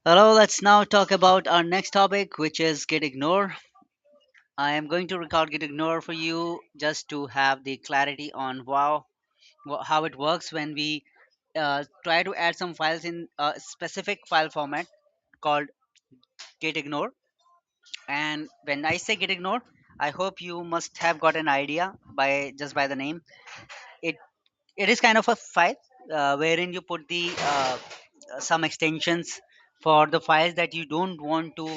Hello, let's now talk about our next topic, which is Git Ignore. I am going to record Git Ignore for you just to have the clarity on how it works when we try to add some files in a specific file format called Git Ignore. And when I say Git Ignore, I hope you must have got an idea by the name. It it is kind of a file wherein you put the some extensions for the files that you don't want to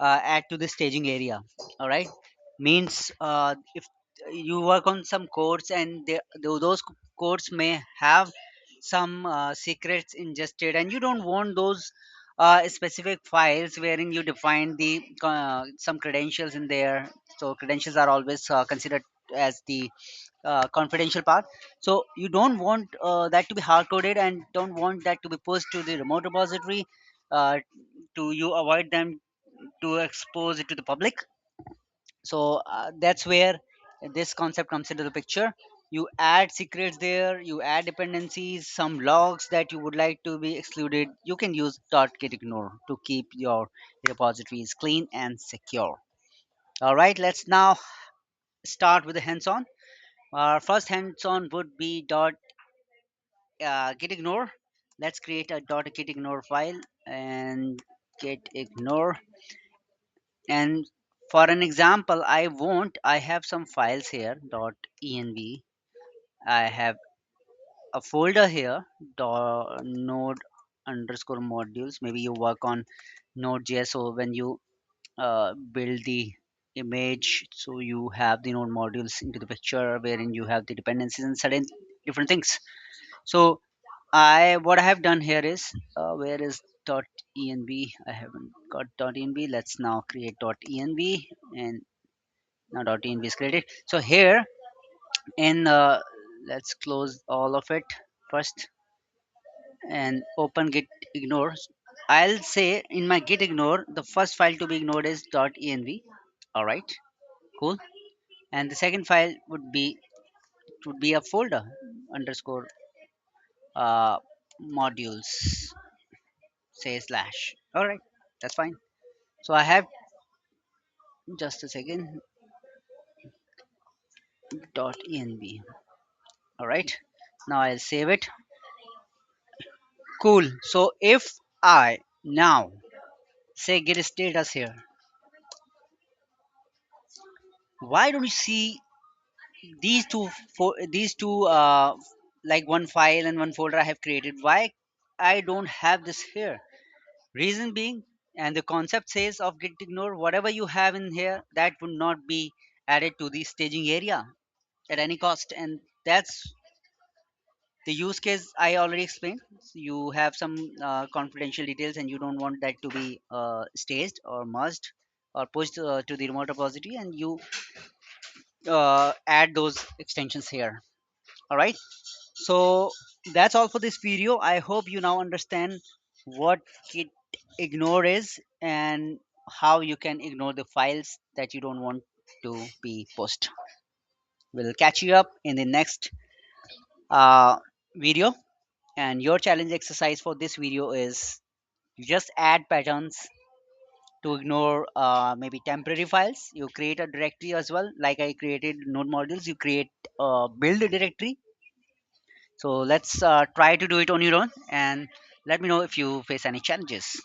add to the staging area. All right, means if you work on some codes and those codes may have some secrets ingested and you don't want those specific files wherein you define the some credentials in there. So credentials are always considered as the confidential part. So you don't want that to be hard coded and don't want that to be pushed to the remote repository to you avoid them to expose it to the public. So that's where this concept comes into the picture. You add secrets there, you add dependencies, some logs that you would like to be excluded. You can use .git ignore to keep your repositories clean and secure. All right, let's now start with the hands-on. Our first hands-on would be git ignore. Let's create a git ignore file and git ignore. And for an example, I have some files here env. I have a folder here node underscore modules. Maybe you work on node.js, so when you build the image, so you have the node modules into the picture wherein you have the dependencies and certain different things. So I what I have done here is where is .env? I haven't got .env. Let's now create .env, and now .env is created. So here in let's close all of it first and open git ignore. I'll say in my git ignore the first file to be ignored is .env. All right, cool. And the second file would be a folder underscore uh, modules say slash. All right, that's fine. So I have just a second .env. All right, now I'll save it. Cool. So if I now say git status here, why don't you see these two like one file and one folder I have created? Why I don't have this here? Reason being, and the concept says of git ignore, whatever you have in here that would not be added to the staging area at any cost, and that's the use case I already explained. You have some confidential details and you don't want that to be staged or merged or pushed to the remote repository, and you add those extensions here. All right, so that's all for this video. I hope you now understand what git ignore is and how you can ignore the files that you don't want to be pushed. We'll catch you up in the next uh, video. And your challenge exercise for this video is you just add patterns to ignore maybe temporary files. You create a directory as well, like I created node modules. You create a build directory. So let's try to do it on your own and let me know if you face any challenges.